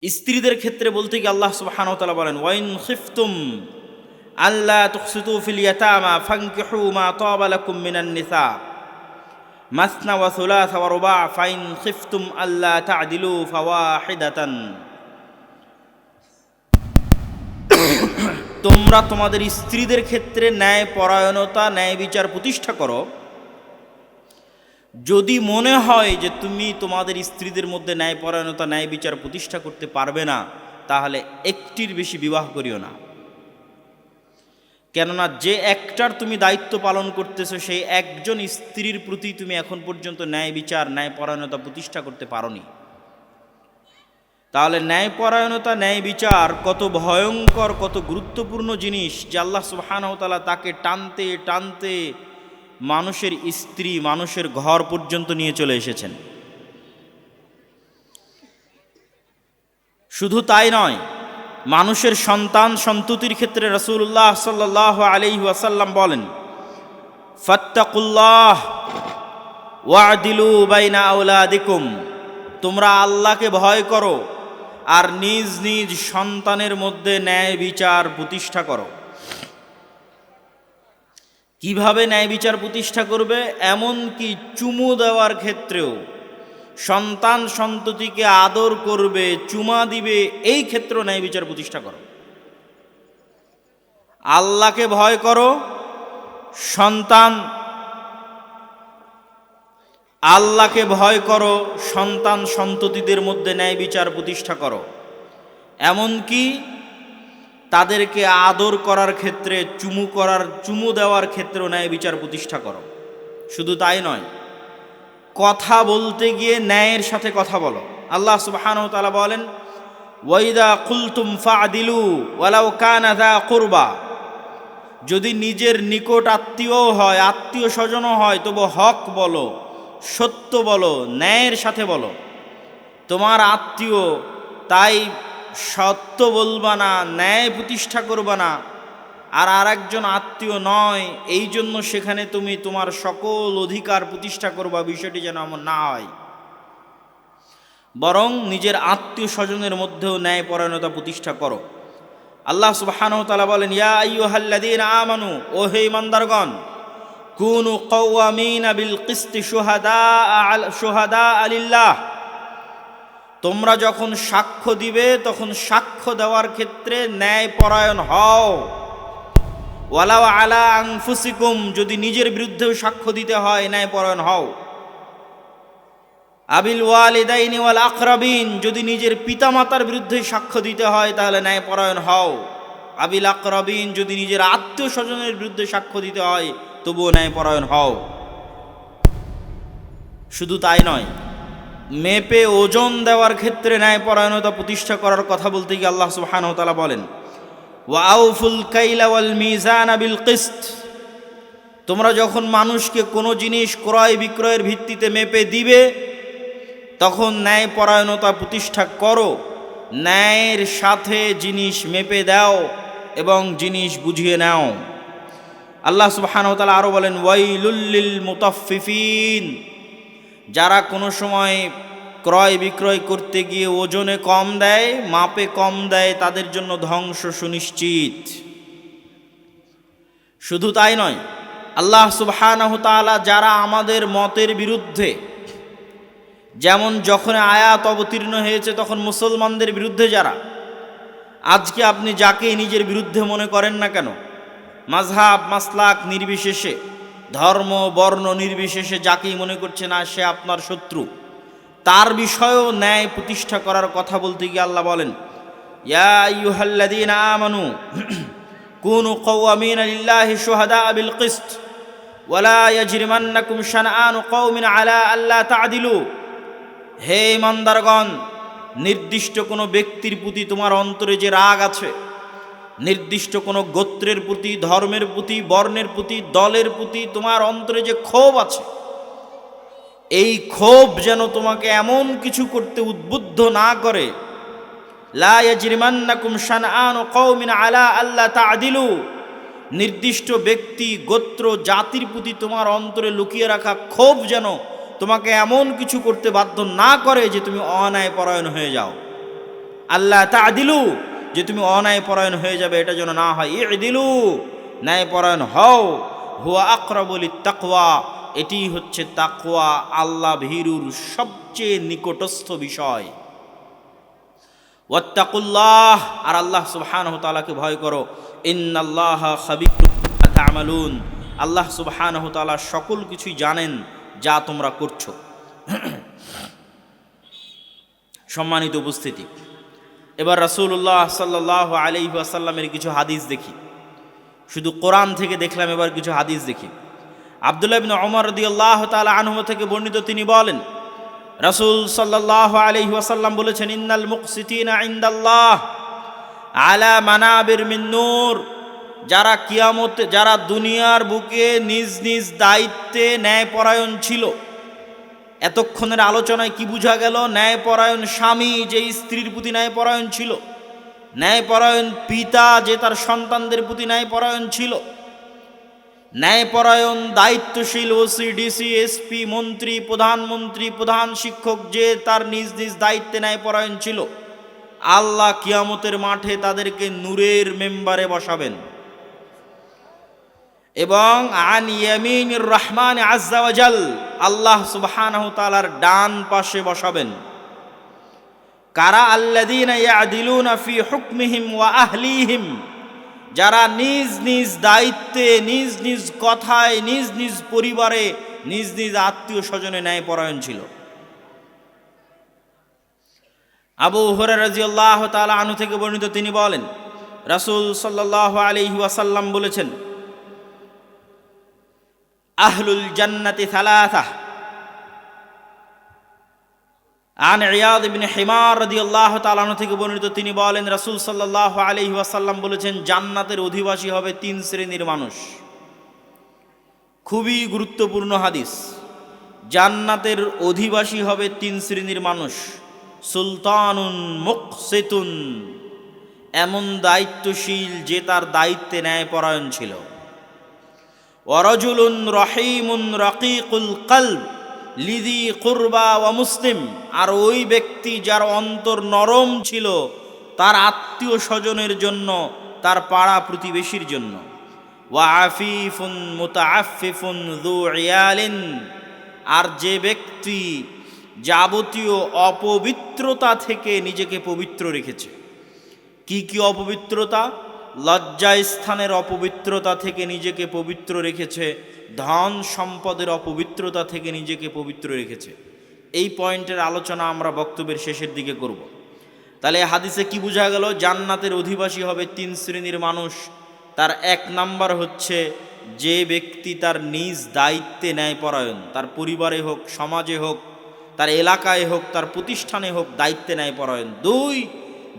স্ত্রীদের ক্ষেত্রে বলতে গিয়ে আল্লাহ সুবহানাহু ওয়া তাআলা বলেন, ওয়াইন খিফতুম আল্লা তুকসিতু ফিল ইয়াতামা ফানকিহু মা তাবা লাকুম মিনান নিসা মাসনা ওয়া সুলাসা ওয়া রুবা ফাইন খিফতুম আল্লা তা'দিলু ফাওয়াহিদাতান। তোমরা তোমাদের স্ত্রীদের ক্ষেত্রে ন্যায় পরায়ণতা, ন্যায় বিচার প্রতিষ্ঠা করো। যদি মনে হয় যে তুমি তোমাদের স্ত্রীদের মধ্যে ন্যায় পরায়ণতা, ন্যায় বিচার প্রতিষ্ঠা করতে পারবে না, তাহলে একটির বেশি বিবাহ করিও না। কেননা যে একটার তুমি দায়িত্ব পালন করতেছো, সেই একজন স্ত্রীর প্রতি তুমি এখন পর্যন্ত ন্যায় বিচার, ন্যায় পরায়ণতা প্রতিষ্ঠা করতে পারোনি। তাহলে ন্যায় পরায়ণতা, ন্যায় বিচার কত ভয়ঙ্কর, কত গুরুত্বপূর্ণ জিনিস, যে আল্লাহ সুবহানাহু ওয়া তাআলা তাকে টানতে টানতে মানুষের স্ত্রী, মানুষের ঘর পর্যন্ত নিয়ে চলে এসেছেন। শুধু তাই নয়, মানুষের সন্তান সন্ততির ক্ষেত্রে রাসূলুল্লাহ সাল্লাল্লাহু আলাইহি ওয়াসাল্লাম বলেন, ফাত্তাকুল্লাহ ওয়া'দিলু বাইনা আওলাদিকুম, তোমরা আল্লাহকে ভয় করো আর নিজ নিজ সন্তানের মধ্যে ন্যায় বিচার প্রতিষ্ঠা করো। কিভাবে ন্যায় বিচার প্রতিষ্ঠা করবে? এমন কি চুমু দেওয়ার ক্ষেত্রেও সন্তান সন্ততিকে আদর করবে, চুমা দিবে, এই ক্ষেত্রেও ন্যায় বিচার প্রতিষ্ঠা করো। আল্লাহকে ভয় করো, আল্লাহকে ভয় করো, সন্তান সন্ততিদের মধ্যে ন্যায় বিচার প্রতিষ্ঠা করো। এমনকি তাদেরকে আদর করার ক্ষেত্রে, চুমু দেওয়ার ক্ষেত্রেও ন্যায় বিচার প্রতিষ্ঠা করো। শুধু তাই নয়, কথা বলতে গিয়ে ন্যায়ের সাথে কথা বলো। আল্লাহ সুবহানাহু ওয়া তাআলা বলেন, ওয়াইদা কুলতুম ফা'দিলু ওয়ালাউ কানা যা কুরবা, যদি নিজের নিকট আত্মীয় হয়, আত্মীয় স্বজনও হয়, তবু হক বলো, সত্য বলো, ন্যায়ের সাথে বলো। তোমার আত্মীয়, তাই সত্য বলবা না, ন্যায় প্রতিষ্ঠা করবা না, আর আরেকজন আত্মীয় নয়, এই জন্য সেখানে তুমি তোমার সকল অধিকার প্রতিষ্ঠা করবা, বিষয়টি যেন এমন না হয়। বরং নিজের আত্মীয় স্বজনের মধ্যেও ন্যায় পরায়ণতা প্রতিষ্ঠা করো। আল্লাহ সুবহানাহু ওয়া তাআলা বলেন, ইয়া আইয়ুহাল্লাযীনা আমানু, ও হে ঈমানদারগণ, কুনু কাওয়ামিনা বিল কিসতি শুহাদা লিল্লাহ, তোমরা যখন সাক্ষ্য দিবে তখন সাক্ষ্য দেওয়ার ক্ষেত্রে ন্যায় পরায়ণ হও। ওয়ালাউ আলা আনফুসিকুম, যদি নিজের বিরুদ্ধেও সাক্ষ্য দিতে হয়, ন্যায় পরায়ণ হও। আবিল ওয়ালিদাইনি ওয়াল আকরাবিন, যদি নিজের পিতামাতার বিরুদ্ধে সাক্ষ্য দিতে হয় তাহলে ন্যায় পরায়ণ হও। আবিল আকরাবিন, যদি নিজের আত্মীয় স্বজনের বিরুদ্ধে সাক্ষ্য দিতে হয় তবুও ন্যায় পরায়ণ হও। শুধু তাই নয়, মেপে ওজন দেওয়ার ক্ষেত্রে ন্যায় পরায়ণতা প্রতিষ্ঠা করার কথা বলতে গিয়ে আল্লাহ সুবহানাহু ওয়া তাআলা বলেন, ওয়া আউফুল কাইলা ওয়াল মিজানা বিল কিসত, তোমরা যখন মানুষকে কোনো জিনিস ক্রয় বিক্রয়ের ভিত্তিতে মেপে দিবে তখন ন্যায় পরায়ণতা প্রতিষ্ঠা করো, ন্যায়ের সাথে জিনিস মেপে দাও এবং জিনিস বুঝিয়ে নাও। আল্লাহ সুবহানাহু ওয়া তাআলা আরও বলেন, ওয়াইলুল লিল মুতাফফিফিন, যারা কোনো সময় ক্রয় বিক্রয় করতে গিয়ে ওজনে কম দেয়, মাপে কম দেয়, তাদের জন্য ধ্বংস সুনিশ্চিত। শুধু তাই নয়, আল্লাহ সুবহানাহু ওয়া তাআলা যারা আমাদের মতের বিরুদ্ধে, যেমন যখন আয়াত অবতীর্ণ হয়েছে তখন মুসলমানদের বিরুদ্ধে যারা, আজকে আপনি যাকে নিজের বিরুদ্ধে মনে করেন না কেন, মাযহাব মাসলাক নির্বিশেষে, ধর্ম বর্ণ নির্বিশেষে যাকেই মনে করছে না সে আপনার শত্রু, তার বিষয়েও ন্যায় প্রতিষ্ঠা করার কথা বলতে গিয়ে আল্লাহ বলেন, ইয়া আইয়ুহাল্লাযীনা আমানু কুনু কাওয়ামিনা লিল্লাহি শুহাদা বিল কিসত ওয়ালা ইয়াজরিমান্নাকুম শানআনু কওমিন আলা আল্লা তা'দিলু, হে ঈমানদারগণ, নির্দিষ্ট কোনো ব্যক্তির প্রতি তোমার অন্তরে যে রাগ আছে, নির্দিষ্ট কোনো গোত্রের প্রতি, ধর্মের প্রতি, বর্ণের প্রতি, দলের প্রতি তোমার অন্তরে যে ক্ষোভ আছে, এই ক্ষোভ যেন তোমাকে এমন কিছু করতে উদ্বুদ্ধ না করে, লা ইয়াজরিমান্নাকুম শানআনু কওমিন আলা আল্লা তা'দিলু, নির্দিষ্ট ব্যক্তি, গোত্র, জাতির প্রতি তোমার অন্তরে লুকিয়ে রাখা ক্ষোভ যেন তোমাকে এমন কিছু করতে বাধ্য না করে যে তুমি অন্যায় পরায়ণ হয়ে যাও। আল্লাহ তা'দিলু, যে তুমি অন্যায়পরায়ণ হয়ে যাবে, এটা যেন না হয়। ই'দিলু, ন্যায়পরায়ণ হও। হুয়া আকরাবু লিত-তাকওয়া, এটি হচ্ছে তাকওয়া, আল্লাহ ভীরুর সবচেয়ে নিকটস্থ বিষয়। ওয়াত্তাকুল্লাহ, আর আল্লাহ সুবহানাহু ওয়া তাআলাকে ভয় করো। ইন্নাল্লাহা খাবীরুম বিমা তা'মালুন, আল্লাহ সুবহানাহু ওয়া তাআলা সকল কিছুই জানেন যা তোমরা করছো। সম্মানিত উপস্থিতি, এবার রাসূলুল্লাহ সাল্লাল্লাহু আলাইহি ওয়াসাল্লামের কিছু হাদিস দেখি। শুধু কোরআন থেকে দেখলাম, এবার কিছু হাদিস দেখি। আব্দুল্লাহ ইবনে ওমর রাদিয়াল্লাহু তাআলা আনহু থেকে বর্ণিত, তিনি বলেন রাসূল সাল্লাল্লাহু আলাইহি ওয়াসাল্লাম বলেছেন, ইন্নাল মুকসিতিনা ইনদাল্লাহ আলা মানাবির মিন নূর, যারা কিয়ামতে, যারা দুনিয়ার বুকে নিজ নিজ দায়িত্বে ন্যায়পরায়ণ ছিল। এতক্ষণের আলোচনায় কি বোঝা গেল? ন্যায়পরায়ণ স্বামী যে স্ত্রীর প্রতি ন্যায়পরায়ণ ছিল, ন্যায়পরায়ণ পিতা যে তার সন্তানদের প্রতি ন্যায়পরায়ণ ছিল, ন্যায়পরায়ণ দায়িত্বশীল ওসি, ডিসি, এসপি, মন্ত্রী, প্রধানমন্ত্রী, প্রধান শিক্ষক যে তার নিজ নিজ দায়িত্বে ন্যায়পরায়ণ ছিল, আল্লাহ কিয়ামতের মাঠে তাদেরকে নূরের মেম্বারে বসাবেন এবং আন ইয়ামিনির রহমান আযজা ওয়া জাল, আল্লাহ সুবহানাহু তাআলার ডান পাশে বসাবেন। কারা? আল্লাযীনা ইয়াদিলুনা ফি হুকমিহিম ওয়া আহলিহিম, যারা নিজ নিজ দায়িত্বে, নিজ নিজ কথায়, নিজ নিজ পরিবারে, নিজ নিজ আত্মীয় স্বজনে ন্যায়পরায়ণ ছিল। আবু হুরায়রা রাদিয়াল্লাহু তাআলা আনহু থেকে বর্ণিত, তিনি বলেন রাসূল সাল্লাল্লাহু আলাইহি ওয়াসাল্লাম বলেছেন, আহলুল জান্নাতি সালাসা। আন ইয়াদ ইবনে হিমার রাদিয়াল্লাহু তাআলা আনহু থেকে বর্ণিত, তিনি বলেন রাসূল সাল্লাল্লাহু আলাইহি ওয়াসাল্লাম বলেছেন, জান্নাতের অধিবাসী হবে 3 শ্রেণীর মানুষ। খুবই গুরুত্বপূর্ণ হাদিস। জান্নাতের অধিবাসী হবে 3 শ্রেণীর মানুষ। সুলতানুন মুকসিতুন, এমন দায়িত্বশীল যে তার দায়িত্বে ন্যায়পরায়ণ ছিল। ওয়ারাজুলুন রহিমুন রাকিকুল কলব লিযি কুরবা ওয়া মুসলিম, আর ওই ব্যক্তি যার অন্তর নরম ছিল তার আত্মীয় স্বজনের জন্য, তার পাড়া প্রতিবেশীর জন্য। ওয়া আফিফুন মুতাআফফিফুন যু ইয়ালিন, আর যে ব্যক্তি যাবতীয় অপবিত্রতা থেকে নিজেকে পবিত্র রেখেছে। কি কি অপবিত্রতা? লজ্জাস্থানের অপবিত্রতা থেকে নিজেকে পবিত্র রেখেছে, ধন সম্পদের অপবিত্রতা থেকে নিজেকে পবিত্র রেখেছে। এই পয়েন্টের আলোচনা আমরা বক্তব্যের শেষের দিকে করব। তাহলে হাদিসে কি বোঝা গেল? জান্নাতের অধিবাসী হবে 3 শ্রেণীর মানুষ। তার 1 নাম্বার হচ্ছে যে ব্যক্তি তার নিজ দায়িত্বে ন্যায়পরায়ণ, তার পরিবারে হোক, সমাজে হোক, তার এলাকায় হোক, তার প্রতিষ্ঠানে হোক, দায়িত্বে ন্যায়পরায়ণ। 2,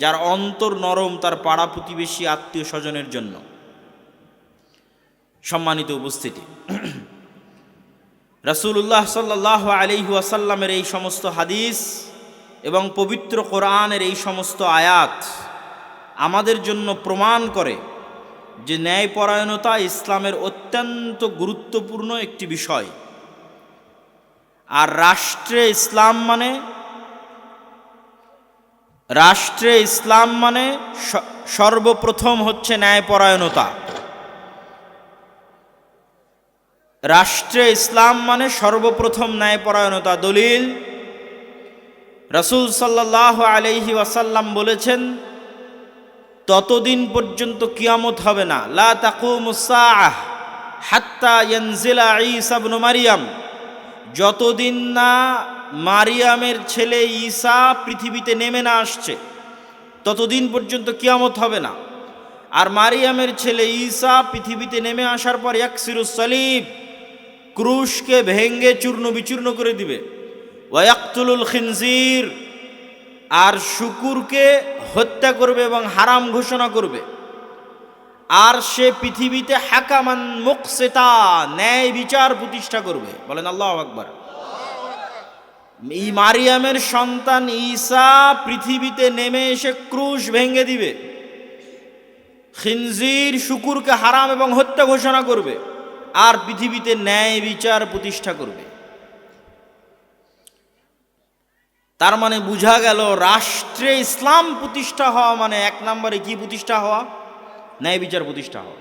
যার অন্তর নরম তার পাড়া প্রতিবেশী আত্মীয় স্বজনের জন্য। সম্মানিত উপস্থিতি, রাসূলুল্লাহ সাল্লাল্লাহু আলাইহি ওয়াসাল্লামের এই সমস্ত হাদিস এবং পবিত্র কোরআনের এই সমস্ত আয়াত আমাদের জন্য প্রমাণ করে যে ন্যায়পরায়ণতা ইসলামের অত্যন্ত গুরুত্বপূর্ণ একটি বিষয়। আর রাষ্ট্রে ইসলাম মানে সর্বপ্রথম হচ্ছে ন্যায়পরায়ণতা। রাষ্ট্রে ইসলাম মানে সর্বপ্রথম ন্যায়পরায়ণতা। দলিল, রাসূল সাল্লাল্লাহু আলাইহি ওয়াসাল্লাম বলেছেন, ততদিন পর্যন্ত কিয়ামত হবে না, লা তাকুমুস সাআহ হাত্তা ইয়ানজিলা ঈসা ইবনে মারইয়াম, যতদিন না মারিয়ামের ছেলে ঈসা পৃথিবীতে নেমে না আসছে ততদিন পর্যন্ত কিয়ামত হবে না। আর মারিয়ামের ছেলে ঈসা পৃথিবীতে নেমে আসার পর ইয়াকসিরুস সালিব, ক্রুশকে ভেঙ্গে চূর্ণ বিচূর্ণ করে দিবে। ওয়া ইয়াকতুলুল খিনজির, আর শুকুরকে হত্যা করবে এবং হারাম ঘোষণা করবে। আর সে পৃথিবীতে হাকামান মুকসিতা, ন্যায় বিচার প্রতিষ্ঠা করবে। বলেন আল্লাহু আকবার। এই মারিয়ামের সন্তান ঈসা পৃথিবীতে নেমে এসে ক্রুশ ভেঙে দিবে, খিনজির শুকুরকে হারাম এবং হত্যা ঘোষণা করবে, আর পৃথিবীতে ন্যায় বিচার প্রতিষ্ঠা করবে। তার মানে বোঝা গেল রাষ্ট্রে ইসলাম প্রতিষ্ঠা হওয়া মানে এক নম্বরে কি প্রতিষ্ঠা হওয়া? ন্যায় বিচার প্রতিষ্ঠা হওয়া।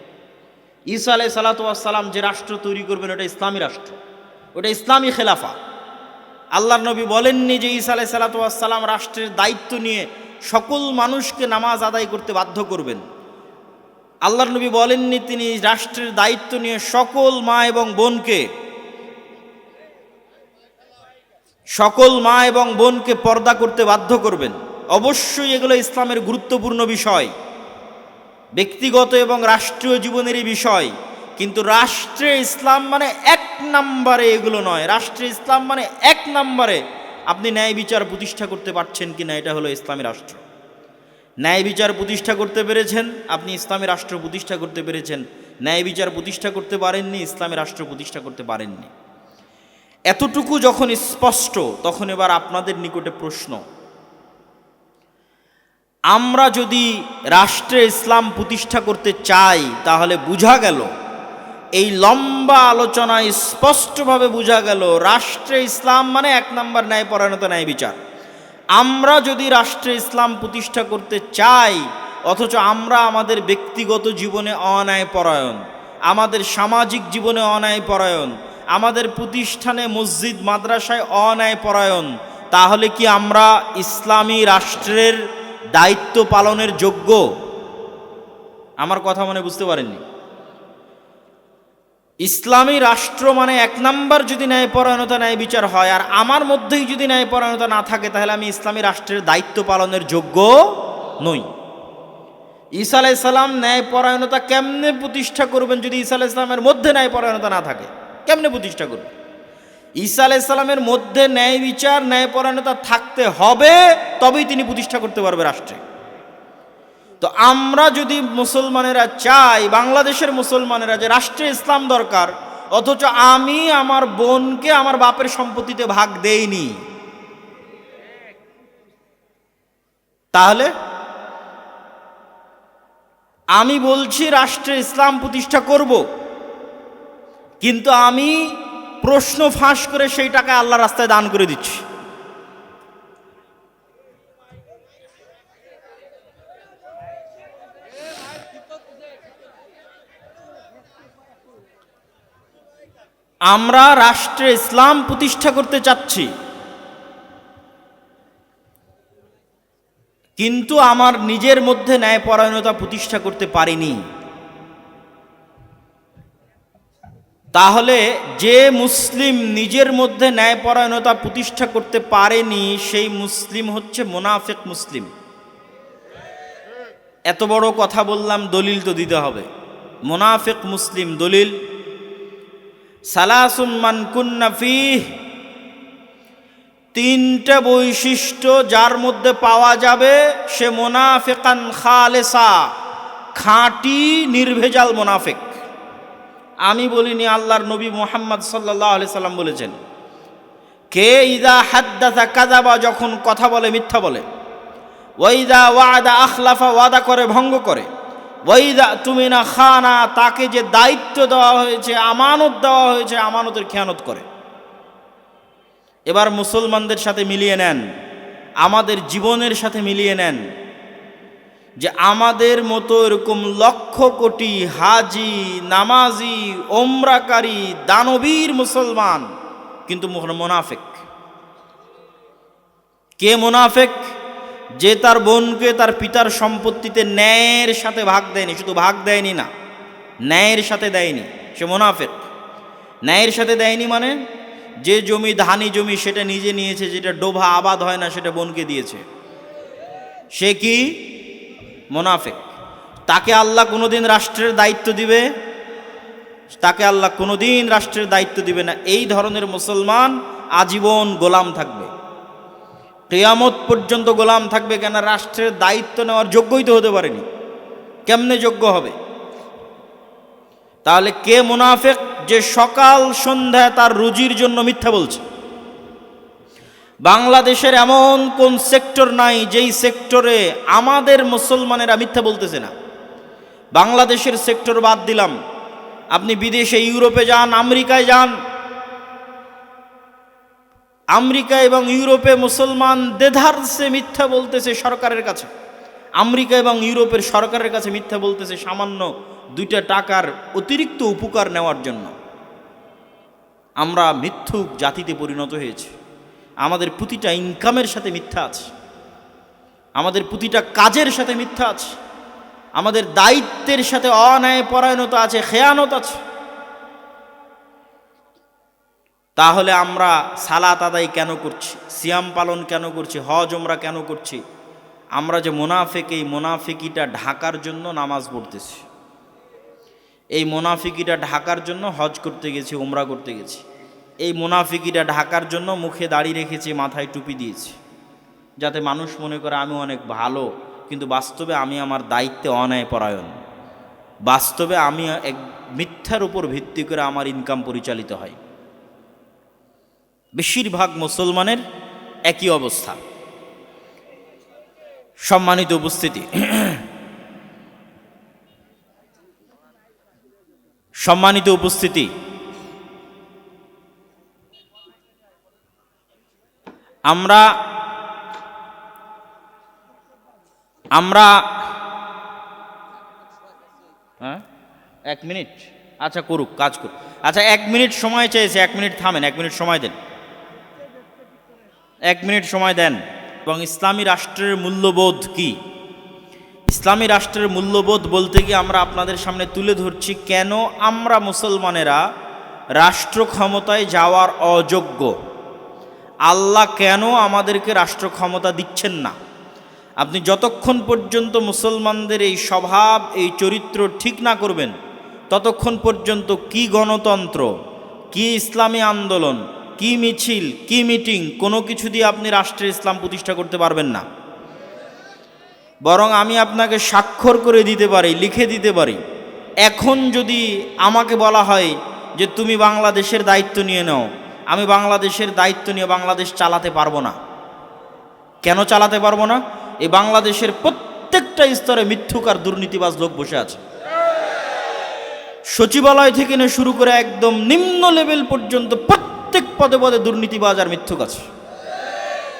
ঈসা আলাইহিস সালাতু ওয়াস সালাম যে রাষ্ট্র তৈরি করবেন ওটা ইসলামী রাষ্ট্র, ওটা ইসলামী খেলাফা। আল্লাহর নবী বলেননি যে ঈসা আলাইহিস সালাতু ওয়াস সালাম রাষ্ট্রের দায়িত্ব নিয়ে সকল মানুষকে নামাজ আদায় করতে বাধ্য করবেন। আল্লাহর নবী বলেননি তিনি রাষ্ট্রের দায়িত্ব নিয়ে সকল মা এবং বোনকে পর্দা করতে বাধ্য করবেন। অবশ্যই এগুলো ইসলামের গুরুত্বপূর্ণ বিষয়, ব্যক্তিগত এবং রাষ্ট্রীয় জীবনেরই বিষয়, কিন্তু রাষ্ট্রে ইসলাম মানে এক নম্বরে এগুলো নয়। রাষ্ট্রে ইসলাম মানে এক নম্বরে আপনি ন্যায় বিচার প্রতিষ্ঠা করতে পারছেন কিনা, এটা হলো ইসলামী রাষ্ট্র। ন্যায় বিচার প্রতিষ্ঠা করতে পেরেছেন, আপনি ইসলামী রাষ্ট্র প্রতিষ্ঠা করতে পেরেছেন। ন্যায় বিচার প্রতিষ্ঠা করতে পারেননি, ইসলামী রাষ্ট্র প্রতিষ্ঠা করতে পারেননি। এতটুকু যখন স্পষ্ট, তখন এবার আপনাদের নিকটে প্রশ্ন, আমরা যদি রাষ্ট্রে ইসলাম প্রতিষ্ঠা করতে চাই তাহলে বোঝা গেল, এই লম্বা আলোচনায় স্পষ্টভাবে বোঝা গেল রাষ্ট্রে ইসলাম মানে এক নম্বর ন্যায়পরায়ণতা, ন্যায় বিচার। আমরা যদি রাষ্ট্রে ইসলাম প্রতিষ্ঠা করতে চাই অথচ আমরা আমাদের ব্যক্তিগত জীবনে অন্যায়পরায়ণ, আমাদের সামাজিক জীবনে অন্যায়পরায়ণ, আমাদের প্রতিষ্ঠানে মসজিদ মাদ্রাসায় অন্যায়পরায়ণ, তাহলে কি আমরা ইসলামী রাষ্ট্রের দায়িত্ব পালনের যোগ্য? আমার কথা মনে বুঝতে পারেননি? ইসলামী রাষ্ট্র মানে এক নাম্বার যদি ন্যায়পরায়ণতা, ন্যায় বিচার হয়, আর আমার মধ্যেই যদি ন্যায়পরায়ণতা না থাকে, তাহলে আমি ইসলামী রাষ্ট্রের দায়িত্ব পালনের যোগ্য নই। ঈসা আলাইহিস সালাম ন্যায়পরায়ণতা কেমনে প্রতিষ্ঠা করবেন যদি ঈসা আলাইহিস সালামের মধ্যে ন্যায়পরায়ণতা না থাকে? কেমনে প্রতিষ্ঠা করবেন? ঈসা আলাইহিস সালামের মধ্যে ন্যায় বিচার, ন্যায়পরায়ণতা থাকতে হবে, তবেই তিনি প্রতিষ্ঠা করতে পারবে রাষ্ট্রে। তো আমরা যদি মুসলমানেরা চাই, বাংলাদেশের মুসলমানেরা, যে রাষ্ট্রে ইসলাম দরকার, অথচ আমি আমার বোনকে আমার বাপের সম্পত্তিতে ভাগ দেইনি, তাহলে আমি বলছি রাষ্ট্রে ইসলাম প্রতিষ্ঠা করব, কিন্তু আমি প্রশ্ন ফাঁস করে সেই টাকা আল্লাহর রাস্তায় দান করে দিচ্ছি। আমরা রাষ্ট্রে ইসলাম প্রতিষ্ঠা করতে চাচ্ছি, কিন্তু আমার নিজের মধ্যে ন্যায়পরায়ণতা প্রতিষ্ঠা করতে পারিনি। তাহলে যে মুসলিম নিজের মধ্যে ন্যায়পরায়ণতা প্রতিষ্ঠা করতে পারেনি, সেই মুসলিম হচ্ছে মুনাফিক মুসলিম। এত বড় কথা বললাম, দলিল তো দিতে হবে। মুনাফিক মুসলিম দলিল, সালাসুন মান কুন্না ফিহ, তিনটা বৈশিষ্ট্য যার মধ্যে পাওয়া যাবে সে মুনাফিকান খালেসা, খাঁটি নির্ভেজাল মুনাফিক। আমি বলিনি, আল্লাহর নবী মুহাম্মদ সাল্লাল্লাহু আলাইহি সাল্লাম বলেছেন, কে ইদা হাদ্দাসা কাযাবা, যখন কথা বলে মিথ্যা বলে, ওয়াইদা ওয়াদা আখলাফা, ওয়াদা করে ভঙ্গ করে, ওয়াইদা তুমিনা খানা, তাকে যে দায়িত্ব দেওয়া হয়েছে, আমানত দেওয়া হয়েছে, আমানতের খেয়ানত করে। এবার মুসলমানদের সাথে মিলিয়ে নেন, আমাদের জীবনের সাথে মিলিয়ে নেন, যে আমাদের মতো এরকম লক্ষ কোটি হাজি, নামাজি, ওমরাকারী, দানবীর মুসলমান, কিন্তু মুনাফিক। কে মুনাফিক? যে তার বোনকে তার পিতার সম্পত্তিতে ন্যায়ের সাথে ভাগ দেয়নি, শুধু ভাগ দেয়নি না, ন্যায়ের সাথে দেয়নি, সে মুনাফিক। ন্যায়ের সাথে দেয়নি মানে যে জমি, ধানি জমি, সেটা নিজে নিয়েছে, যেটা ডোভা আবাদ হয় না সেটা বোনকে দিয়েছে, সে কি? মুনাফিক। তাকে আল্লাহ কোনোদিন রাষ্ট্রের দায়িত্ব দিবে? তাকে আল্লাহ কোনোদিন রাষ্ট্রের দায়িত্ব দিবে না। এই ধরনের মুসলমান আজীবন গোলাম থাকবে, কিয়ামত পর্যন্ত গোলাম থাকবে। কেন? রাষ্ট্রের দায়িত্ব নেওয়ার যোগ্যই তো হতে পারেনি, কেমনে যোগ্য হবে? তাহলে কে মুনাফিক? যে সকাল সন্ধ্যায় তার রুজির জন্য মিথ্যা বলছে। বাংলাদেশের এমন কোন সেক্টর নাই যেই সেক্টরে আমাদের মুসলমানেরা মিথ্যা বলতেছে না। বাংলাদেশের সেক্টর বাদ দিলাম, আপনি বিদেশে, ইউরোপে যান, আমেরিকায় যান, আমেরিকা এবং ইউরোপে মুসলমান দেধারসে মিথ্যা বলতেছে সরকারের কাছে, আমেরিকা এবং ইউরোপের সরকারের কাছে মিথ্যা বলতেছে সামান্য 2টা টাকার অতিরিক্ত উপকার নেওয়ার জন্য। আমরা মিথ্যুক জাতিতে পরিণত হয়েছি। আমাদের প্রতিটা ইনকামের সাথে মিথ্যা আছে, আমাদের প্রতিটা কাজের সাথে মিথ্যা আছে, আমাদের দায়িত্বের সাথে অন্যায় পরায়ণতা আছে, খেয়ানত আছে। তাহলে আমরা সালাত আদায় কেন করছি, সিয়াম পালন কেন করছি, হজ ওমরা কেন করছি? আমরা যে মুনাফিক, এই মুনাফিকিটা ঢাকার জন্য নামাজ পড়তেছি, এই মুনাফিকিটা ঢাকার জন্য হজ করতে গেছি, ওমরা করতে গেছি, এই মুনাফিকিটা ঢাকার জন্য মুখে দাড়ি রেখেছি, মাথায় টুপি দিয়েছি, যাতে মানুষ মনে করে আমি অনেক ভালো, কিন্তু বাস্তবে আমি আমার দায়িত্বে অন্যায় পরায়ণ, বাস্তবে আমি এক মিথ্যার উপর ভিত্তি করে আমার ইনকাম পরিচালিত হয়। বেশিরভাগ মুসলমানের একই অবস্থা। সম্মানিত উপস্থিতি, সম্মানিত উপস্থিতি, আমরা 1 মিনিট, আচ্ছা করুক, কাজ করুক। আচ্ছা 1 মিনিট সময় চেয়েছে, 1 মিনিট থামেন, 1 মিনিট সময় দেন, 1 মিনিট সময় দেন। এবং ইসলামী রাষ্ট্রের মূল্যবোধ কি? ইসলামী রাষ্ট্রের মূল্যবোধ বলতে গিয়ে আমরা আপনাদের সামনে তুলে ধরছি কেন আমরা মুসলমানেরা রাষ্ট্র ক্ষমতায় যাওয়ার অযোগ্য, আল্লাহ কেন আমাদেরকে রাষ্ট্র ক্ষমতা দিচ্ছেন না। আপনি যতক্ষণ পর্যন্ত মুসলমানদের এই স্বভাব, এই চরিত্র ঠিক না করবেন, ততক্ষণ পর্যন্ত কি গণতন্ত্র, কি ইসলামী আন্দোলন, কি মিছিল, কি মিটিং, কোনো কিছু দিয়ে আপনি রাষ্ট্রে ইসলাম প্রতিষ্ঠা করতে পারবেন না। বরং আমি আপনাকে স্বাক্ষর করে দিতে পারি, লিখে দিতে পারি, এখন যদি আমাকে বলা হয় যে তুমি বাংলাদেশের দায়িত্ব নিয়ে নাও, আমি বাংলাদেশের দায়িত্ব নিয়ে বাংলাদেশ চালাতে পারবো না। কেন চালাতে পারবো না? এই বাংলাদেশের প্রত্যেকটা স্তরে মিথ্যুক আর দুর্নীতিবাজ লোক বসে আছে। সচিবালয় থেকে নিয়ে শুরু করে একদম নিম্ন লেভেল পর্যন্ত প্রত্যেক পদে পদে দুর্নীতিবাজ আর মিথ্যুক আছে।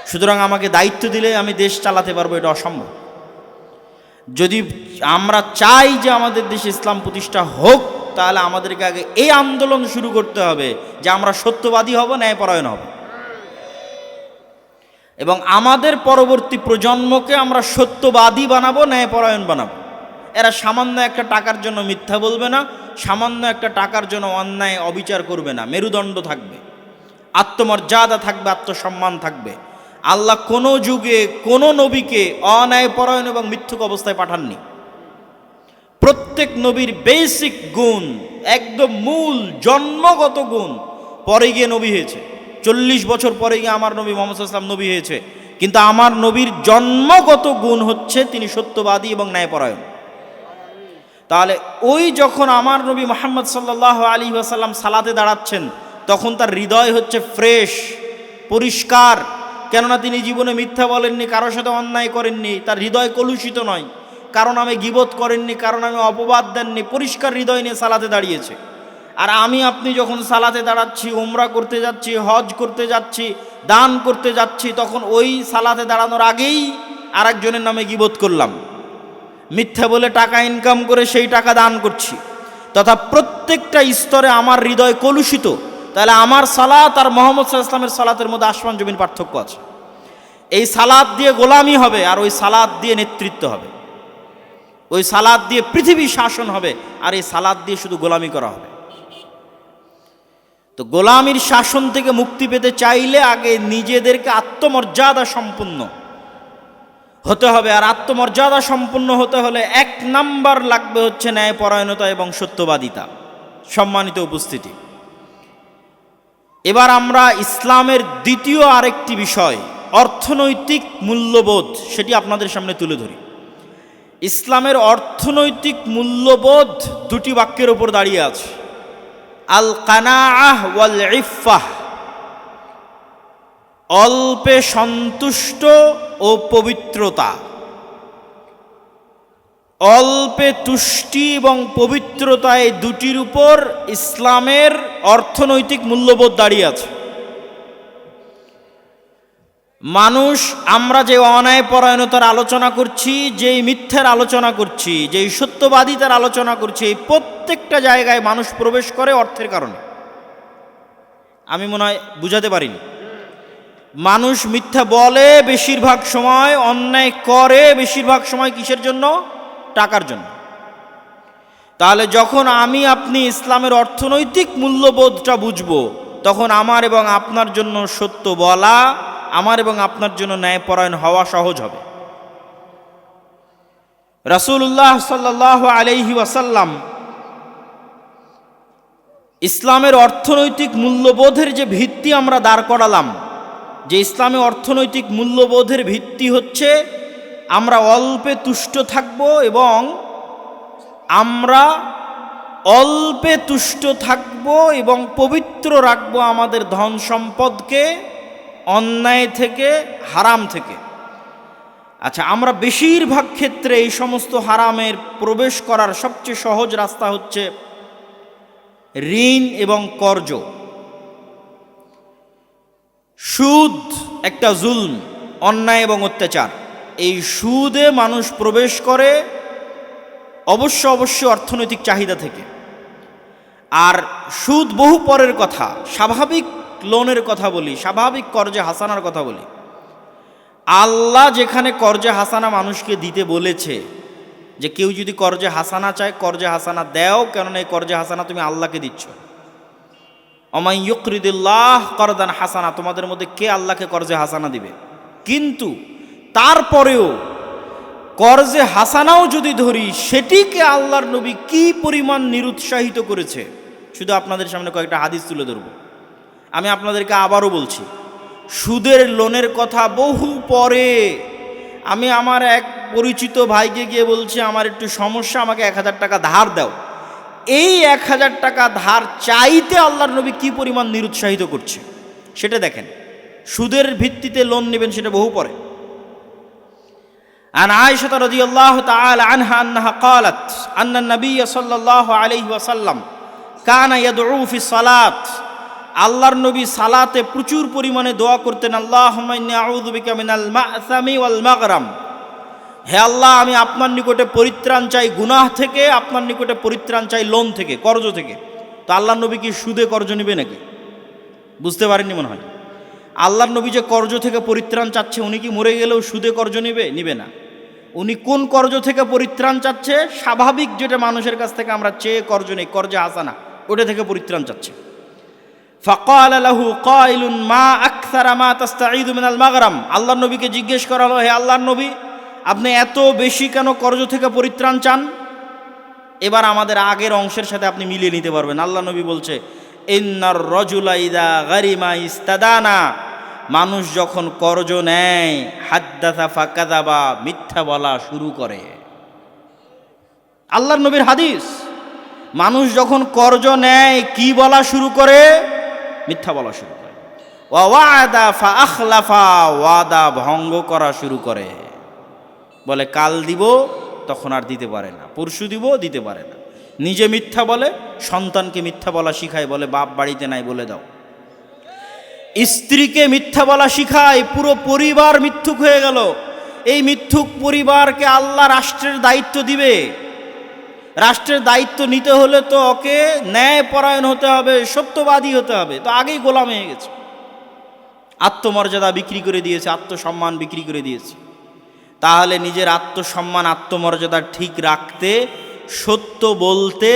সুতরাং আমাকে দায়িত্ব দিলে আমি দেশ চালাতে পারবো, এটা অসম্ভব। যদি আমরা চাই যে আমাদের দেশে ইসলাম প্রতিষ্ঠা হোক, তাহলে আমাদেরকে আগে এই আন্দোলন শুরু করতে হবে যে আমরা সত্যবাদী হব, ন্যায়পরায়ণ হব, এবং আমাদের পরবর্তী প্রজন্মকে আমরা সত্যবাদী বানাবো, ন্যায়পরায়ণ বানাবো। এরা সামান্য একটা টাকার জন্য মিথ্যা বলবে না, সামান্য একটা টাকার জন্য অন্যায় অবিচার করবে না। মেরুদণ্ড থাকবে, আত্মমর্যাদা থাকবে, আত্মসম্মান থাকবে। আল্লাহ কোনো যুগে কোনো নবীকে অন্যায়পরায়ণ এবং মিথ্যুক অবস্থায় পাঠাননি। প্রত্যেক নবীর বেসিক গুণ, একদম মূল জন্মগত গুণ, পরে গিয়ে নবী হয়েছে। 40 বছর পরে গিয়ে আমার নবী মুহাম্মদ সাল্লাল্লাহু আলাইহি ওয়াসাল্লাম নবী হয়েছে, কিন্তু আমার নবীর জন্মগত গুণ হচ্ছে তিনি সত্যবাদী এবং ন্যায়পরায়ণ। তাহলে ওই যখন আমার নবী মুহাম্মদ সাল্লাল্লাহু আলাইহি ওয়াসাল্লাম সালাতে দাঁড়াচ্ছেন, তখন তার হৃদয় হচ্ছে ফ্রেশ, পরিষ্কার। কেননা তিনি জীবনে মিথ্যা বলেননি, কারোর সাথে অন্যায় করেননি, তার হৃদয় কলুষিত নয়, কারণ আমি গীবত করেননি, কারণ আমি অপবাদ দেননি, পরিষ্কার হৃদয় নিয়ে সালাতে দাঁড়িয়েছে। আর আমি আপনি যখন সালাতে দাঁড়াচ্ছি, উমরা করতে যাচ্ছি, হজ করতে যাচ্ছি, দান করতে যাচ্ছি, তখন ওই সালাতে দাঁড়ানোর আগেই আরেকজনের নামে গীবত করলাম, মিথ্যা বলে টাকা ইনকাম করে সেই টাকা দান করছি, তথা প্রত্যেকটা স্তরে আমার হৃদয় কলুষিত। তাহলে আমার সালাত আর মুহাম্মদ সাল্লাল্লাহু আলাইহি ওয়াসাল্লামের সালাতের মধ্যে আসমান জমিন পার্থক্য আছে। এই সালাত দিয়ে গোলামি হবে, আর ওই সালাত দিয়ে নেতৃত্ব হবে। ওই সালাত দিয়ে পৃথিবী শাসন হবে, আর এই সালাত দিয়ে শুধু গোলামি করা হবে। তো গোলামির শাসন থেকে মুক্তি পেতে চাইলে আগে নিজেদেরকে আত্মমর্যাদা সম্পন্ন হতে হবে। আর আত্মমর্যাদা সম্পন্ন হতে হলে 1 নাম্বার লাগবে হচ্ছে ন্যায়পরায়ণতা এবং সত্যবাদিতা। সম্মানিত উপস্থিতি, এবার আমরা ইসলামের দ্বিতীয় আরেকটি বিষয়, অর্থনৈতিক মূল্যবোধ, সেটি আপনাদের সামনে তুলে ধরি। ইসলামের অর্থনৈতিক মূল্যবোধ 2টি বাক্যের উপর দাঁড়িয়ে আছে, আল কানাআহ ওয়াল ইফফাহ, অল্পে সন্তুষ্ট ও পবিত্রতা। অল্পে তুষ্টি এবং পবিত্রতা, এই 2টির উপর ইসলামের অর্থনৈতিক মূল্যবোধ দাঁড়িয়ে আছে। মানুষ আমরা যে অন্যায় পরায়ণতার আলোচনা করছি, যেই মিথ্যার আলোচনা করছি, যেই সত্যবাদিতার আলোচনা করছি, এই প্রত্যেকটা জায়গায় মানুষ প্রবেশ করে অর্থের কারণে। আমি মনে হয় বুঝাতে পারিনি। মানুষ মিথ্যা বলে বেশিরভাগ সময়, অন্যায় করে বেশিরভাগ সময় কিসের জন্য? টাকার জন্য। তাহলে যখন আমি আপনি ইসলামের অর্থনৈতিক মূল্যবোধটা বুঝবো, তখন আমার এবং আপনার জন্য সত্য বলা, আমার এবং আপনার জন্য ন্যায়পরায়ণ হওয়া সহজ হবে। রাসূলুল্লাহ সাল্লাল্লাহু আলাইহি ওয়াসাল্লাম ইসলামের অর্থনৈতিক মূল্যবোধের যে ভিত্তি আমরা দাঁড় করালাম, যে ইসলামে অর্থনৈতিক মূল্যবোধের ভিত্তি হচ্ছে আমরা অল্পে তুষ্ট থাকব এবং আমরা অল্পে তুষ্ট থাকব এবং পবিত্র রাখব আমাদের ধন সম্পদকে অন্যায় থেকে, হারাম থেকে। আচ্ছা, আমরা বেশিরভাগ ক্ষেত্রে এই সমস্ত হারামের প্রবেশ করার সবচেয়ে সহজ রাস্তা হচ্ছে ঋণ এবং কর্জ। সুদ একটা জুলম, অন্যায় এবং অত্যাচার। এই সুদে মানুষ প্রবেশ করে অবশ্য অর্থনৈতিক চাহিদা থেকে। আর সুদ বহু পরের কথা, স্বাভাবিক লোনের কথা বলি, স্বাভাবিক কর্জে হাসানার কথা বলি। আল্লাহ যেখানে কর্জে হাসানা মানুষকে দিতে বলেছে, যে কেউ যদি কর্জে হাসানা চায় কর্জে হাসানা দাও, কেননা এই কর্জে হাসানা তুমি আল্লাহকে দিচ্ছ। অমাই ইউকরিদুল্লাহ করদান হাসানা, তোমাদের মধ্যে কে আল্লাহকে কর্জে হাসানা দিবে? কিন্তু তারপরেও কর্জে হাসানাও যদি ধরি, সেটিকে আল্লাহর নবী কি পরিমাণ নিরুৎসাহিত করেছে, শুধু আপনাদের সামনে কয়েকটা হাদিস তুলে ধরব। আমি আপনাদেরকে আবারও বলছি, সুদের লোনের কথা বহু পরে। আমি আমার এক পরিচিত ভাইকে গিয়ে বলছি, আমার একটু সমস্যা, আমাকে 1000 টাকা ধার দাও। এই 1000 টাকা ধার চাইতে আল্লাহর নবী কি পরিমাণ নিরুৎসাহিত করছে সেটা দেখেন। সুদের ভিত্তিতে লোন নেবেন সেটা বহু পরে। عن عائشة رضي الله تعالى عنها أنها قالت أن النبي صلى الله عليه وسلم كان يدعو في الصلاة। আল্লাহর নবী সালাতে প্রচুর পরিমাণে দোয়া করতেন, আল্লাহুম্মা ইন্নী আউযু বিকা মিনাল মা'সামি ওয়াল মাগরাম। হে আল্লাহ, আমি আপনার নিকটে পরিত্রাণ চাই গুনাহ থেকে, আপনার নিকটে পরিত্রাণ চাই লোন থেকে, কর্জ থেকে। তো আল্লাহর নবী কি সুদে কর্জ নেবে নাকি? বুঝতে পারেননি মনে হয়। আল্লাহর নবী যে কর্জ থেকে পরিত্রাণ চাচ্ছে, উনি কি মরে গেলেও সুদে কর্জ নিবে না। উনি কোন কর্জ থেকে পরিত্রাণ চাচ্ছে? স্বাভাবিক যেটা মানুষের কাছ থেকে আমরা চেয়ে কর্জ নেই, কর্জে হাসানা, ওটা থেকে পরিত্রাণ চাচ্ছে। ফাকাল লাহু কাইলুন মা আকসারা মা তাস্তাঈদু মিনাল মাগরাম। আল্লাহর নবীকে জিজ্ঞেস করা হলো, হে আল্লাহর নবী, আপনি এত বেশি কেন কর্জ থেকে পরিত্রাণ চান? এবার আমাদের আগের অংশের সাথে আপনি মিলিয়ে নিতে পারবেন। আল্লাহর নবী বলছে, ইন্নার রাজুলা ইযা গারিমা ইস্তাদানা। মানুষ যখন কর্জ নেয়, হাদ্দাসা ফাকাযাবা, মিথ্যা বলা শুরু করে। আল্লাহর নবীর হাদিস। মানুষ যখন কর্জ নেয় কি বলা শুরু করে? মিথ্যা বলা শুরু করে। ওয়া ওয়াদা ফাআখলাফা, ওয়াদা ভঙ্গ করা শুরু করে। বলে কাল দিব, তখন আর দিতে পারে না। পরশু দিব, দিতে পারে না। নিজে মিথ্যা বলে, সন্তানকে মিথ্যা বলা শিখায়, বলে বাপ বাড়িতে নাই বলে দাও। স্ত্রীকে মিথ্যা বলা শিখায়, পুরো পরিবার মিথ্যুক হয়ে গেল। এই মিথ্যুক পরিবারকে আল্লাহ রাষ্ট্রের দায়িত্ব দিবে। রাষ্ট্রের দায়িত্ব নিতে হলে তো ওকে ন্যায়পরায়ণ হতে হবে, সত্যবাদী হতে হবে। তো আগেই গোলাম হয়ে গেছে, আত্মমর্যাদা বিক্রি করে দিয়েছে, আত্মসম্মান বিক্রি করে দিয়েছে। তাহলে নিজের আত্মসম্মান, আত্মমর্যাদা ঠিক রাখতে, সত্য বলতে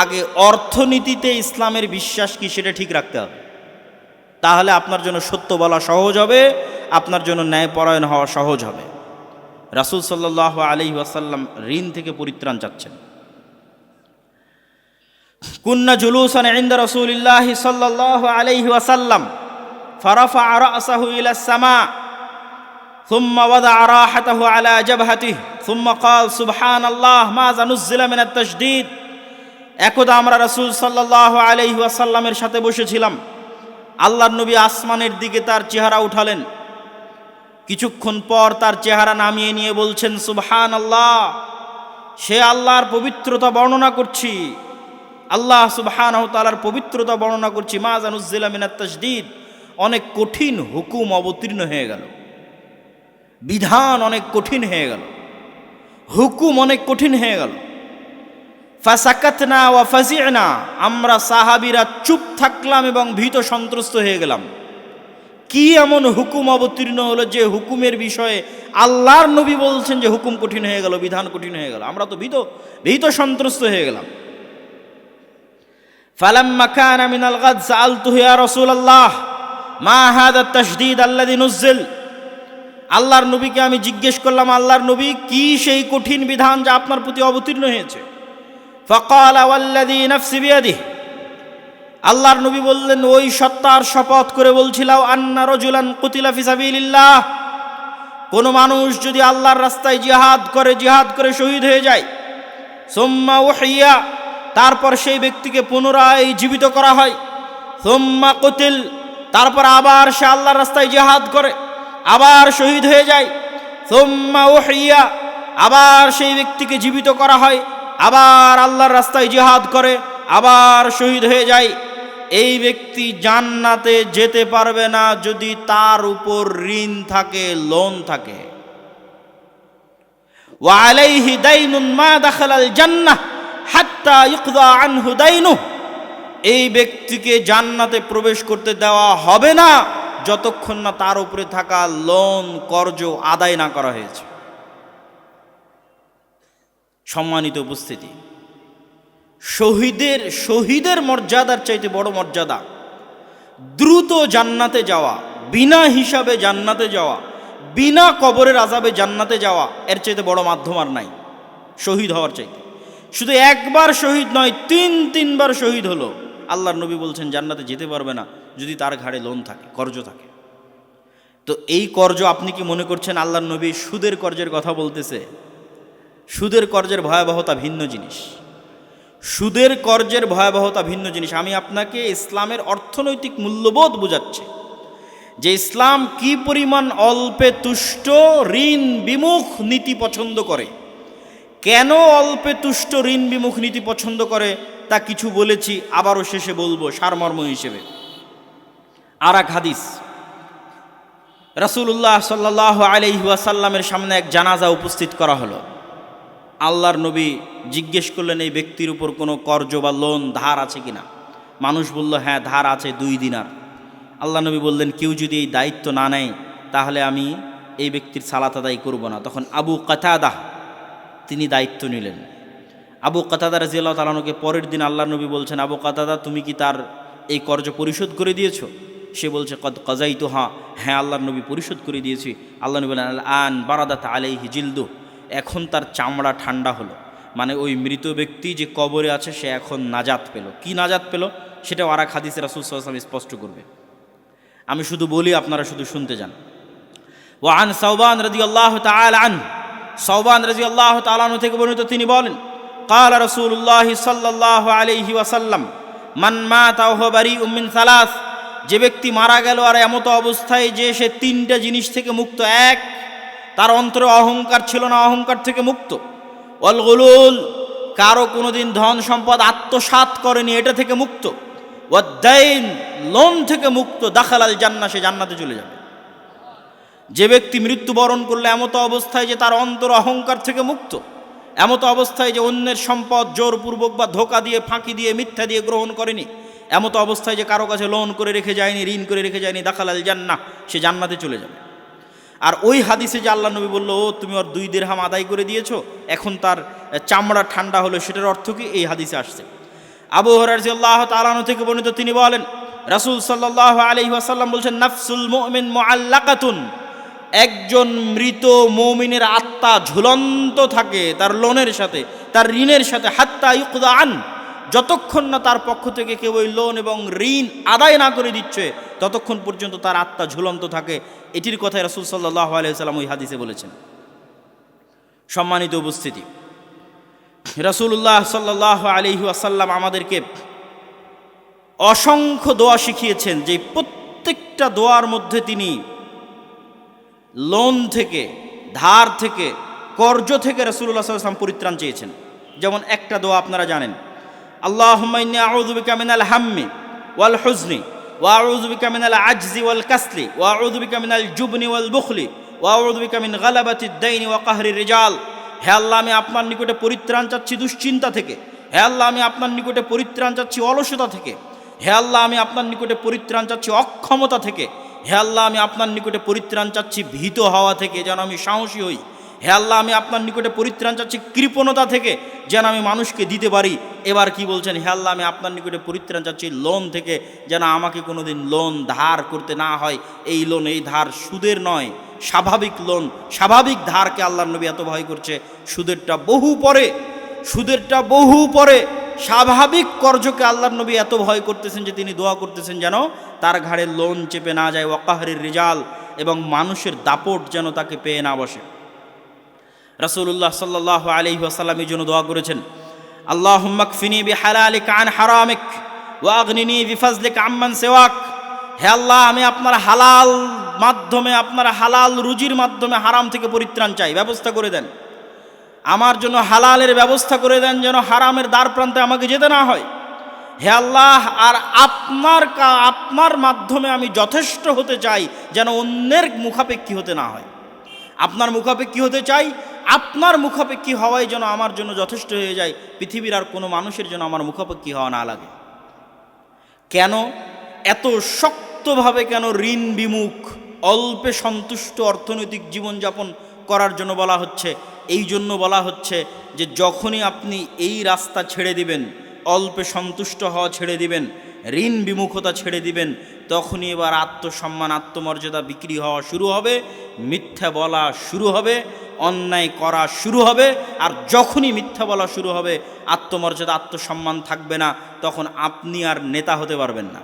আগে অর্থনীতিতে ইসলামের বিশ্বাস কি সেটা ঠিক রাখতে হবে। তাহলে আপনার জন্য সত্য বলা সহজ হবে, আপনার জন্য ন্যায়পরায়ণ হওয়া সহজ হবে। রাসূল সাল্লাল্লাহু আলাইহি ওয়াসাল্লাম ঋণ থেকে পরিত্রাণ চাচ্ছেন। কুন্না জুলুসান ইনদা রাসূলিল্লাহি সাল্লাল্লাহু আলাইহি ওয়াসাল্লাম ফারাফা রাসাহু ইলা সামা ثم وضع راحته على جبهته ثم قال سبحان الله ماذا نزل من التشديد। একদা আমরা রাসূল সাল্লাল্লাহু আলাইহি ওয়াসাল্লামের সাথে বসেছিলাম। আল্লাহর নবী আসমানের দিকে তার চেহারা উঠালেন। কিছুক্ষণ পর তার চেহারা নামিয়ে নিয়ে বলছেন, সুবহানাল্লাহ, সে আল্লাহর পবিত্রতা বর্ণনা করছি, আল্লাহ সুবহানাহু তাআলার পবিত্রতা বর্ণনা করছি। মাযা নুযিলা মিনাত তাশদীদ, অনেক কঠিন হুকুম অবতীর্ণ হয়ে গেল, বিধান অনেক কঠিন হয়ে গেল, হুকুম অনেক কঠিন হয়ে গেল। ফাসাকাতনা ওয়া ফাজি'না, আমরা সাহাবীরা চুপ থাকলাম এবং ভীত সন্ত্রস্ত হয়ে গেলাম। কি এমন হুকুম অবতীর্ণ হলো যে হুকুমের বিষয়ে আল্লাহর নবী বলছেন যে হুকুম কঠিন হয়ে গেল, বিধান কঠিন হয়ে গেল? আমরা তো ভীত সন্ত্রস্ত হয়ে গেলাম। ফালাম্মা কানা মিনাল গাদ সাআলতুহু ইয়া রাসূলুল্লাহ মা হাযা আত-তাশদীদ আল্লাযী নুযিল। আল্লাহর নবীকে আমি জিজ্ঞেস করলাম, আল্লাহর নবী, কি সেই কঠিন বিধান যা আপনার প্রতি অবতীর্ণ হয়েছে? ফাকালা ওয়াল্লাযী নাফসি বিয়াদিহি, আল্লাহর নবী বললেন, ওই সত্তার শপথ করে বলছিলাম, আন্না রাজুলান কুতিলা ফি সাবিলিল্লাহ, কোন মানুষ যদি আল্লাহর রাস্তায় জিহাদ করে শহীদ হয়ে যায়, সুম্মা উহিয়া, তারপর সেই ব্যক্তিকে পুনরায় জীবিত করা হয়, সুম্মা কুতিল, তারপর আবার সে আল্লাহর রাস্তায় জিহাদ করে আবার শহীদ হয়ে যায়, সুম্মা উহিয়া, আবার সেই ব্যক্তিকে জীবিত করা হয়, আবার আল্লাহর রাস্তায় জিহাদ করে আবার শহীদ হয়ে যায়, এই ব্যক্তি জান্নাতে যেতে পারবে না যদি তার উপর ঋণ থাকে, লোন থাকে। ওয়া আলাইহি দাইনুন মা দাখালাল জান্নাহ হাত্তা ইউকদা আনহু দাইনুহু, এই ব্যক্তিকে জান্নাতে প্রবেশ করতে দেওয়া হবে না যতক্ষণ না তার উপরে থাকা লোন কর্জ আদায় না করা হয়েছে। সম্মানিত উপস্থিতি, শহীদের মর্যাদার চাইতে বড় মর্যাদা দ্রুত জান্নাতে যাওয়া, বিনা হিসাবে জান্নাতে যাওয়া, বিনা কবরের আযাবে জান্নাতে যাওয়া, এর চাইতে বড় মাধ্যম আর নাই শহীদ হওয়ার চাইতে। শুধু একবার শহীদ নয়, তিনবার শহীদ হলো, আল্লাহর নবী বলছেন জান্নাতে যেতে পারবে না যদি তার ঘাড়ে লোন থাকে, কর্জ থাকে। তো এই কর্জ আপনি কি মনে করছেন আল্লাহর নবী সুদের কর্জের কথা বলতেছে? সুদের কর্জের ভয়াবহতা ভিন্ন জিনিস, সুদের কর্জের ভয়াবহতা ভিন্ন জিনিস। আমি আপনাকে ইসলামের অর্থনৈতিক মূল্যবোধ বোঝাচ্ছি যে ইসলাম কি পরিমাণ অল্পে তুষ্ট ঋণ বিমুখ নীতি পছন্দ করে। কেন অল্পে তুষ্ট ঋণ বিমুখ নীতি পছন্দ করে তা কিছু বলেছি, আবারও শেষে বলবো সারমর্ম হিসেবে। আর এক হাদিস, রাসূলুল্লাহ সাল্লাল্লাহু আলাইহি ওয়াসাল্লামের সামনে এক জানাজা উপস্থিত করা হলো। আল্লাহর নবী জিজ্ঞেস করলেন, এই ব্যক্তির উপর কোনো কর্জ বা লোন ধার আছে কিনা? মানুষ বলল, হ্যাঁ ধার আছে 2 দিনার। আল্লাহ নবী বললেন, কেউ যদি এই দায়িত্ব না নেয় তাহলে আমি এই ব্যক্তির সালাত আদায় করব না। তখন আবু কাতাদা তিনি দায়িত্ব নিলেন। আবু কাতাদা রাদিয়াল্লাহু তাআলা আনহুকে পরের দিন আল্লাহ নবী বলছেন, আবু কাতাদা, তুমি কি তার এই কর্জ পরিশোধ করে দিয়েছো? সে বলছে, কদ কাযাইতু, হ্যাঁ আল্লাহর নবী পরিশোধ করে দিয়েছি। আল্লাহ নবী বলেন, আন বারাদাত আলাইহি জিলদু, এখন তার চামড়া ঠান্ডা হলো। মানে ওই মৃত ব্যক্তি যে কবরে আছে সে এখন নাজাত পেল। কি নাজাত পেল সেটাও আর এক হাদিসে রাসূল সাল্লাল্লাহু আলাইহি ওয়াসাল্লাম স্পষ্ট করবে। আমি শুধু বলি, আপনারা শুধু শুনতে যান। ওয়া আন সাওবান রাদিয়াল্লাহু তাআলা আনহু, সাওবান রাদিয়াল্লাহু তাআলা আনহু থেকে বর্ণিত, তিনি বলেন, ক্বালা রাসূলুল্লাহ সাল্লাল্লাহু আলাইহি ওয়াসাল্লাম, মান মাতা ওয়া হুয়া বারিউম মিন সালাস, যে ব্যক্তি মারা গেল আর এমত অবস্থায় যে সে 3টা জিনিস থেকে মুক্ত। এক, তার অন্তরে অহংকার ছিল না, অহংকার থেকে মুক্ত। ওয়াল গুলুল, কারো কোনোদিন ধন সম্পদ আত্মসাৎ করেনি, এটা থেকে মুক্ত। ওয়াদ-দাইন, লোন থেকে মুক্ত। দাখালাল জান্নাহ, সে জান্নাতে চলে যাবে। যে ব্যক্তি মৃত্যুবরণ করলে এমত অবস্থায় যে তার অন্তর অহংকার থেকে মুক্ত, এমত অবস্থায় যে অন্যের সম্পদ জোরপূর্বক বা ধোকা দিয়ে, ফাঁকি দিয়ে, মিথ্যা দিয়ে গ্রহণ করেনি, এমত অবস্থায় যে কারো কাছে লোন করে রেখে যায়নি, ঋণ করে রেখে যায়নি, দাখালাল জান্নাহ, সে জান্নাতে চলে যাবে। আর ওই হাদিসে যে আল্লাহ নবী বলল, ও তুমি ওর 2 দিরহাম আদায় করে দিয়েছো, এখন তার চামড়া ঠান্ডা হলো, সেটার অর্থ কি? এই হাদিসে আসছে। আবু হুরায়রা রাদিয়াল্লাহু তাআলা আনহু থেকে বর্ণিত, তিনি বলেন, রাসূল সাল্লাল্লাহু আলাইহি ওয়াসাল্লাম বলছেন, নাফসুল মুমিন মুআল্লাকাতুন, একজন মৃত মুমিনের আত্মা ঝুলন্ত থাকে তার লোনের সাথে, তার ঋণের সাথে, হাত্তা ইউকদা আন, যতক্ষণ না তার পক্ষ থেকে কেউ ওই লোন এবং ঋণ আদায় না করে দিচ্ছে ততক্ষণ পর্যন্ত তার আত্মা ঝুলন্ত থাকে। এটির কথাই রাসূল সাল্লাল্লাহু আলাইহি ওয়াসাল্লাম ওই হাদিসে বলেছেন। সম্মানিত উপস্থিতি, রাসূলুল্লাহ সাল্লাল্লাহু আলাইহি ওয়াসাল্লাম আমাদেরকে অসংখ্য দোয়া শিখিয়েছেন, যে প্রত্যেকটা দোয়ার মধ্যে তিনি লোন থেকে, ধার থেকে, কর্জ থেকে রাসূলুল্লাহ সাল্লাল্লাহু আলাইহি ওয়াসাল্লাম পরিত্রাণ চেয়েছেন। যেমন একটা দোয়া আপনারা জানেন, আল্লাহুম্মা ইন্নী আউযু বিকা মিনাল হাম্মি ওয়াল হুজনি ওয়া আউযু বিকা মিনাল আজজি ওয়াল কাসলি ওয়া আউযু বিকা মিনাল জুবনি ওয়াল বুখলি ওয়া আউযু বিকা মিন গালাবাতিদ দাইনি ওয়া কাহরির রিজাল। হে আল্লাহ, আমি আপনার নিকটে পরিত্রাণ চাচ্ছি দুশ্চিন্তা থেকে। হে আল্লাহ, আমি আপনার নিকটে পরিত্রাণ চাচ্ছি অলসতা থেকে। হে আল্লাহ, আমি আপনার নিকটে পরিত্রাণ চাচ্ছি অক্ষমতা থেকে। হে আল্লাহ, আমি আপনার নিকটে পরিত্রাণ চাচ্ছি ভীত হওয়া থেকে, যেন আমি সাহসী হই। হে আল্লাহ, আমি আপনার নিকটে পরিত্রাণ চাচ্ছি কৃপণতা থেকে, যেন আমি মানুষকে দিতে পারি। এবার কি বলছেন? হে আল্লাহ, আমি আপনার নিকটে পরিত্রাণ চাচ্ছি লোন থেকে, যেন আমাকে কোনোদিন লোন ধার করতে না হয়। এই লোন, এই ধার সুদের নয়, স্বাভাবিক লোন, স্বাভাবিক ধারকে আল্লাহর নবী এত ভয় করছে। সুদেরটা বহু পরে স্বাভাবিক কর্জকে আল্লাহর নবী এত ভয় করতেছেন যে তিনি দোয়া করতেছেন যেন তার ঘাড়ে লোন চেপে না যায়, ওয়াকাহরির রিজাল, এবং মানুষের দাপট যেন তাকে পেয়ে না বসে। রাসূলুল্লাহ সাল্লাল্লাহু আলাইহি ওয়াসাল্লাম এই জন্য দোয়া করেছেন, আল্লাহুম্মা কফিনি বিহালালিকা আন হারামিক ওয়া আগনিনি বিফাজলিকা আম্মান সিওয়াক। হে আল্লাহ, আমি আপনার হালাল মাধ্যমে, আপনার হালাল রুজির মাধ্যমে হারাম থেকে পরিত্রাণ চাই, ব্যবস্থা করে দেন। আমার জন্য হালালের ব্যবস্থা করে দেন, যেন হারামের দ্বার প্রান্তে আমাকে যেতে না হয়। হে আল্লাহ, আর আপনার মাধ্যমে আমি যথেষ্ট হতে চাই, যেন অন্যের মুখাপেক্ষী হতে না হয়। আপনার মুখাপেক্ষী হতে চাই, আপনার মুখাপেক্ষী হওয়াই যেন আমার জন্য যথেষ্ট হয়ে যায়। পৃথিবীর আর কোনো মানুষের জন্য আমার মুখাপেক্ষী হওয়া না লাগে। কেন এত শক্তভাবে, কেন ঋণ বিমুখ, অল্পে সন্তুষ্ট অর্থনৈতিক জীবনযাপন করার জন্য বলা হচ্ছে? এই জন্য বলা হচ্ছে যে যখনই আপনি এই রাস্তা ছেড়ে দিবেন, অল্পে সন্তুষ্ট হওয়া ছেড়ে দিবেন, ঋণ বিমুখতা ছেড়ে দিবেন, তখনই এবার আত্মসম্মান, আত্মমর্যাদা বিক্রি হওয়া শুরু হবে, মিথ্যা বলা শুরু হবে, অন্যায় করা শুরু হবে। আর যখনই মিথ্যা বলা শুরু হবে, আত্মমর্যাদা, আত্মসম্মান থাকবে না, তখন আপনি আর নেতা হতে পারবেন না।